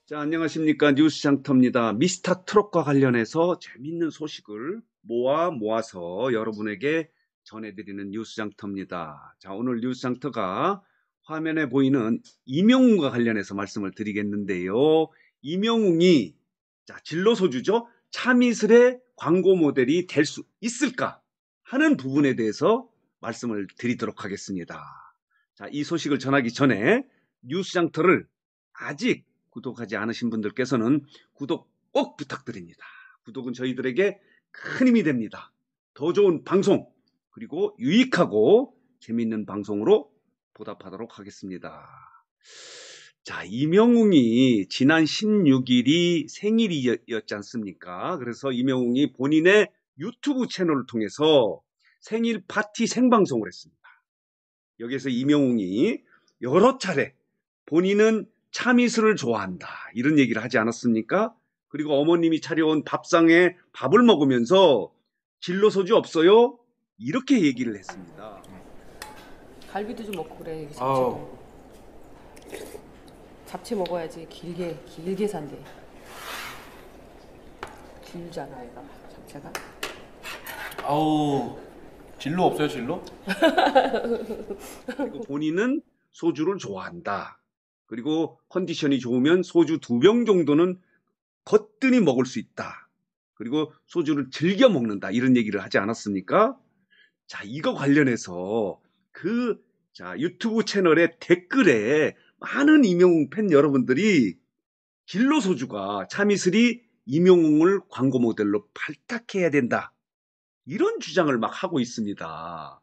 자, 안녕하십니까. 뉴스장터입니다. 미스터 트롯과 관련해서 재밌는 소식을 모아서 여러분에게 전해드리는 뉴스장터입니다. 자, 오늘 뉴스장터가 화면에 보이는 임영웅과 관련해서 말씀을 드리겠는데요. 임영웅이, 자, 진로소주죠. 차미슬의 광고 모델이 될 수 있을까 하는 부분에 대해서 말씀을 드리도록 하겠습니다. 자, 이 소식을 전하기 전에 뉴스장터를 아직 구독하지 않으신 분들께서는 구독 꼭 부탁드립니다. 구독은 저희들에게 큰 힘이 됩니다. 더 좋은 방송, 그리고 유익하고 재미있는 방송으로 보답하도록 하겠습니다. 자, 임영웅이 지난 16일이 생일이었지 않습니까? 그래서 임영웅이 본인의 유튜브 채널을 통해서 생일 파티 생방송을 했습니다. 여기에서 임영웅이 여러 차례 본인은 참이슬을 좋아한다 이런 얘기를 하지 않았습니까? 그리고 어머님이 차려온 밥상에 밥을 먹으면서 진로소주 없어요? 이렇게 얘기를 했습니다. 갈비도 좀 먹고 그래. 여기 아우. 잡채도. 잡채 먹어야지. 길게 산대. 길잖아 얘가 잡채가. 아우. 진로 없어요, 진로? 그리고 본인은 소주를 좋아한다. 그리고 컨디션이 좋으면 소주 2병 정도는 거뜬히 먹을 수 있다. 그리고 소주를 즐겨 먹는다. 이런 얘기를 하지 않았습니까? 자, 이거 관련해서 유튜브 채널의 댓글에 많은 임영웅 팬 여러분들이 진로소주가 차미슬이 임영웅을 광고 모델로 발탁해야 된다. 이런 주장을 막 하고 있습니다.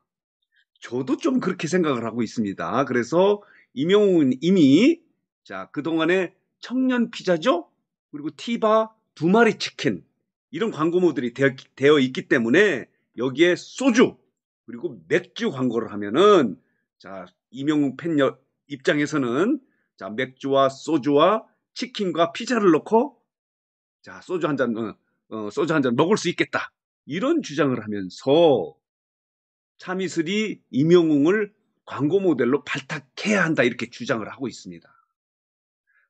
저도 좀 그렇게 생각을 하고 있습니다. 그래서 임영웅은 이미 그동안에 청년 피자죠? 그리고 티바 2마리 치킨 이런 광고 모델이 되어 있기 때문에 여기에 소주 그리고 맥주 광고를 하면은 임영웅 팬 입장에서는 맥주와 소주와 치킨과 피자를 넣고 소주 한 잔 먹을 수 있겠다. 이런 주장을 하면서 차미슬이 임영웅을 광고 모델로 발탁해야 한다 이렇게 주장을 하고 있습니다.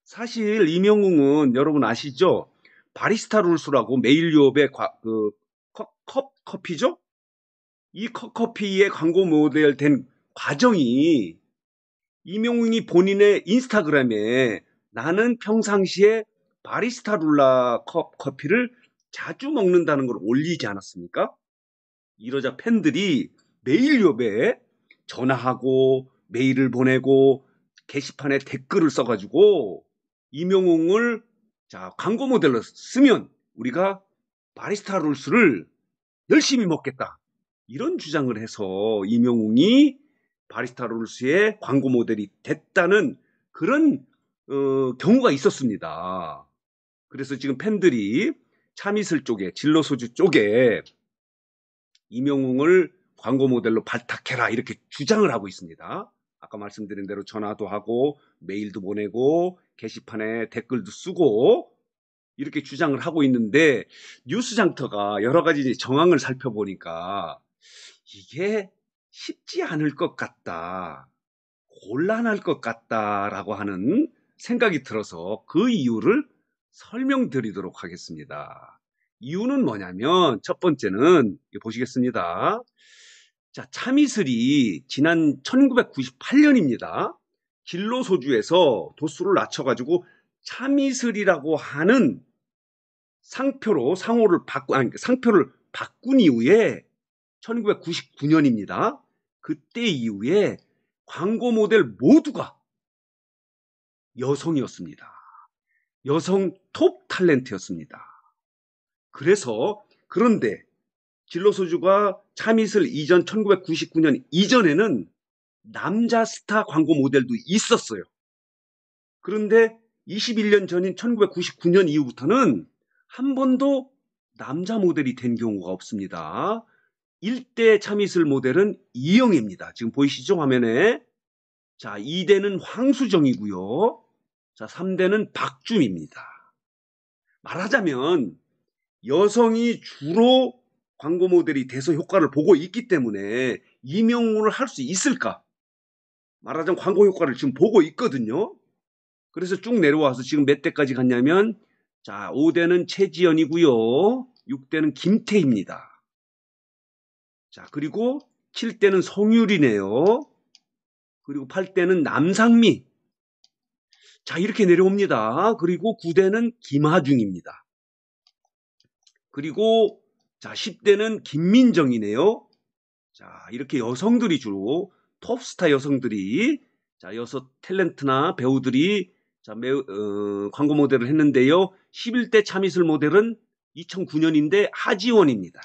사실 임영웅은 여러분 아시죠? 바리스타 룰스라고 매일 유업의 커피죠? 이 커피의 광고 모델 된 과정이 임영웅이 본인의 인스타그램에 나는 평상시에 바리스타 룰라 커피를 자주 먹는다는 걸 올리지 않았습니까? 이러자 팬들이 메일 욥에 전화하고 메일을 보내고 게시판에 댓글을 써가지고 임영웅을 광고 모델로 쓰면 우리가 바리스타 룰스를 열심히 먹겠다. 이런 주장을 해서 임영웅이 바리스타 룰스의 광고 모델이 됐다는 그런 경우가 있었습니다. 그래서 지금 팬들이 차미슬 쪽에 진로소주 쪽에 임영웅을 광고 모델로 발탁해라 이렇게 주장을 하고 있습니다. 아까 말씀드린 대로 전화도 하고 메일도 보내고 게시판에 댓글도 쓰고 이렇게 주장을 하고 있는데 뉴스장터가 여러 가지 정황을 살펴보니까 이게 쉽지 않을 것 같다. 곤란할 것 같다라고 하는 생각이 들어서 그 이유를 설명드리도록 하겠습니다. 이유는 뭐냐면 첫 번째는 보시겠습니다. 차미슬이 지난 1998년입니다. 진로소주에서 도수를 낮춰가지고 차미슬이라고 하는 상표를 바꾼 이후에 1999년입니다. 그때 이후에 광고 모델 모두가 여성이었습니다. 여성 톱 탤런트였습니다. 그런데 진로소주가 차미슬 이전 1999년 이전에는 남자 스타 광고 모델도 있었어요. 그런데 21년 전인 1999년 이후부터는 한 번도 남자 모델이 된 경우가 없습니다. 1대 차미슬 모델은 이영애입니다. 지금 보이시죠 화면에. 2대는 황수정이고요. 3대는 박주미입니다. 말하자면 여성이 주로 광고 모델이 돼서 효과를 보고 있기 때문에 임영웅을 할 수 있을까? 말하자면 광고 효과를 지금 보고 있거든요. 그래서 쭉 내려와서 지금 몇 대까지 갔냐면 자, 5대는 최지연이고요. 6대는 김태희입니다. 자, 그리고 7대는 성유리네요. 그리고 8대는 남상미. 자, 이렇게 내려옵니다. 그리고 9대는 김하중입니다. 그리고 자, 10대는 김민정이네요. 자, 이렇게 여성들이 주로 톱스타 여성들이 자, 여섯 탤런트나 배우들이 자, 광고 모델을 했는데요. 11대 차미슬 모델은 2009년인데 하지원입니다.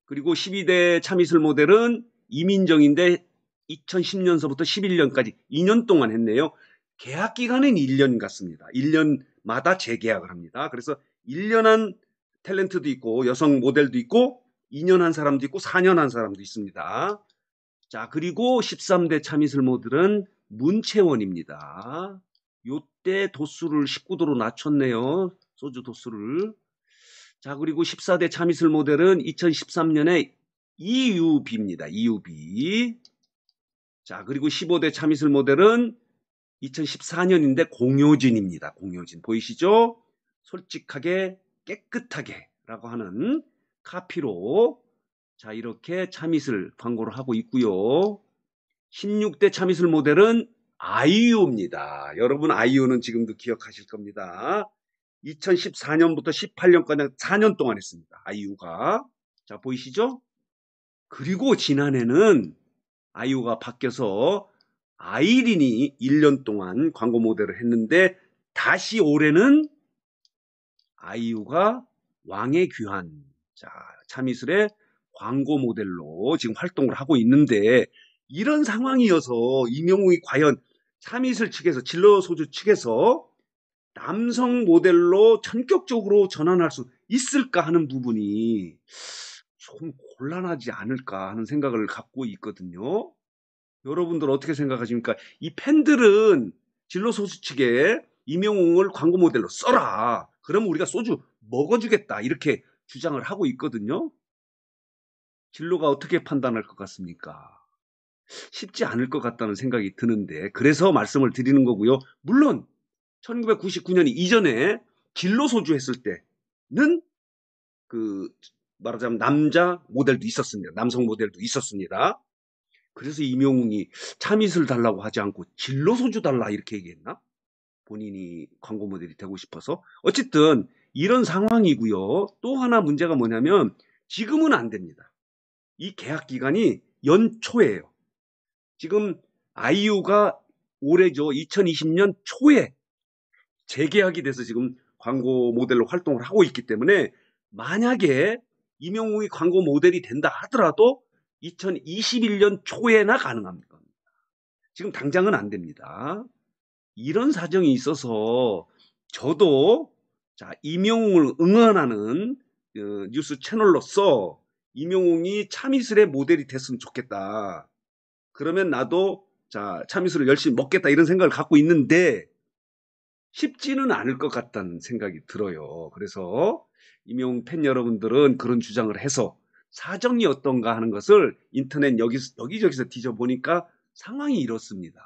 그리고 12대 차미슬 모델은 이민정인데 2010년서부터 11년까지 2년 동안 했네요. 계약 기간은 1년 같습니다. 1년마다 재계약을 합니다. 그래서 1년 한 탤런트도 있고 여성 모델도 있고 2년 한 사람도 있고 4년 한 사람도 있습니다. 자, 그리고 13대 차미슬 모델은 문채원입니다. 요때 도수를 19도로 낮췄네요. 소주 도수를. 자, 그리고 14대 차미슬 모델은 2013년에 이유비입니다. 이유비. 자, 그리고 15대 차미슬 모델은 2014년인데 공효진입니다. 공효진. 보이시죠? 솔직하게 깨끗하게 라고 하는 카피로 자, 이렇게 차미슬 광고를 하고 있고요. 16대 차미슬 모델은 아이유입니다. 여러분 아이유는 지금도 기억하실 겁니다. 2014년부터 18년까지 4년 동안 했습니다. 아이유가. 자, 보이시죠? 그리고 지난해는 아이유가 바뀌어서 아이린이 1년 동안 광고 모델을 했는데 다시 올해는 아이유가 왕의 귀환 자, 차미슬의 광고 모델로 지금 활동을 하고 있는데 이런 상황이어서 임영웅이 과연 차미슬 측에서 진로소주 측에서 남성 모델로 전격적으로 전환할 수 있을까 하는 부분이 좀 곤란하지 않을까 하는 생각을 갖고 있거든요. 여러분들 어떻게 생각하십니까? 이 팬들은 진로소주 측에 임영웅을 광고 모델로 써라. 그러면 우리가 소주 먹어주겠다. 이렇게 주장을 하고 있거든요. 진로가 어떻게 판단할 것 같습니까? 쉽지 않을 것 같다는 생각이 드는데 그래서 말씀을 드리는 거고요. 물론 1999년 이전에 진로소주 했을 때는 그 말하자면 남자 모델도 있었습니다. 남성 모델도 있었습니다. 그래서 임영웅이 차밋을 달라고 하지 않고 진로소주 달라 이렇게 얘기했나? 본인이 광고 모델이 되고 싶어서. 어쨌든 이런 상황이고요. 또 하나 문제가 뭐냐면 지금은 안 됩니다. 이 계약 기간이 연초예요. 지금 아이유가 올해죠. 2020년 초에 재계약이 돼서 지금 광고 모델로 활동을 하고 있기 때문에 만약에 임영웅이 광고 모델이 된다 하더라도 2021년 초에나 가능합니다. 지금 당장은 안 됩니다. 이런 사정이 있어서 저도 자, 임영웅을 응원하는 뉴스 채널로서 임영웅이 차미슬의 모델이 됐으면 좋겠다. 그러면 나도 자, 차미슬을 열심히 먹겠다 이런 생각을 갖고 있는데 쉽지는 않을 것 같다는 생각이 들어요. 그래서 임영웅 팬 여러분들은 그런 주장을 해서 사정이 어떤가 하는 것을 인터넷 여기저기서 뒤져보니까 상황이 이렇습니다.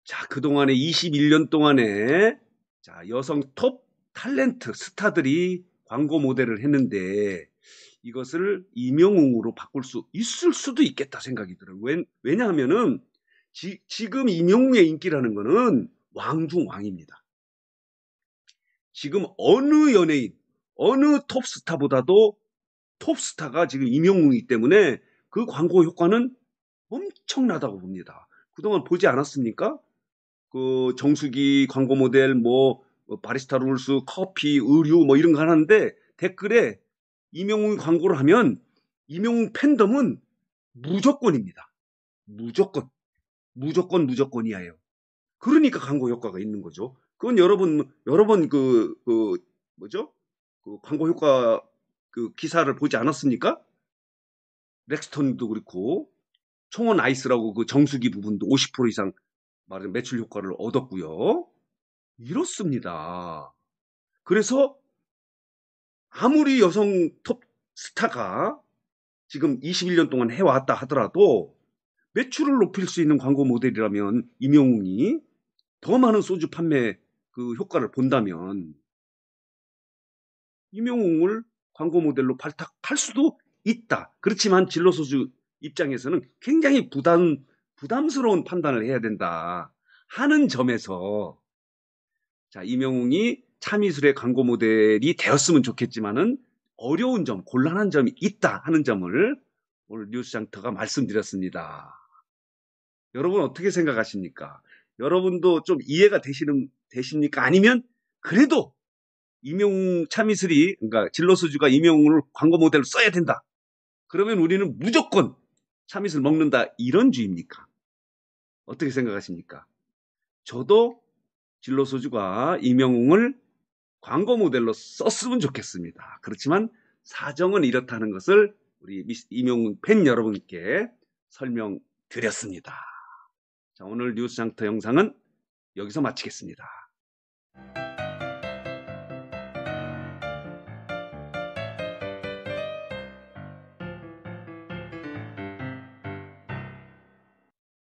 자, 그동안에 21년 동안에 자, 여성 톱 탤런트 스타들이 광고 모델을 했는데 이것을 임영웅으로 바꿀 수 있을 수도 있겠다 생각이 들어요. 왜냐하면은 지금 임영웅의 인기라는 거는 왕중왕입니다. 지금 어느 연예인, 어느 톱스타보다도 톱스타가 지금 임영웅이기 때문에 그 광고 효과는 엄청나다고 봅니다. 그동안 보지 않았습니까? 그 정수기 광고 모델, 바리스타 룰스, 커피, 의류 이런 거 하는데 댓글에 임영웅이 광고를 하면 임영웅 팬덤은 무조건입니다. 무조건이에요. 그러니까 광고 효과가 있는 거죠. 그건 여러 번 그 광고 효과 그 기사를 보지 않았습니까? 렉스턴도 그렇고 청원 아이스라고 그 정수기 부분도 50% 이상 말하자면 매출 효과를 얻었고요. 이렇습니다. 그래서 아무리 여성 톱 스타가 지금 21년 동안 해왔다 하더라도 매출을 높일 수 있는 광고 모델이라면 임영웅이 더 많은 소주 판매 그 효과를 본다면 임영웅을 광고 모델로 발탁할 수도 있다. 그렇지만 진로소주 입장에서는 굉장히 부담스러운 판단을 해야 된다 하는 점에서 자, 임영웅이 차미술의 광고 모델이 되었으면 좋겠지만은 어려운 점, 곤란한 점이 있다 하는 점을 오늘 뉴스장터가 말씀드렸습니다. 여러분 어떻게 생각하십니까? 여러분도 좀 이해가 되십니까? 아니면 그래도 임영웅 차미술이 그러니까 진로소주가 임영웅을 광고 모델로 써야 된다. 그러면 우리는 무조건 차미술 먹는다 이런 주의입니까? 어떻게 생각하십니까? 저도 진로소주가 임영웅을 광고 모델로 썼으면 좋겠습니다. 그렇지만 사정은 이렇다는 것을 우리 임영웅 팬 여러분께 설명드렸습니다. 자, 오늘 뉴스장터 영상은 여기서 마치겠습니다.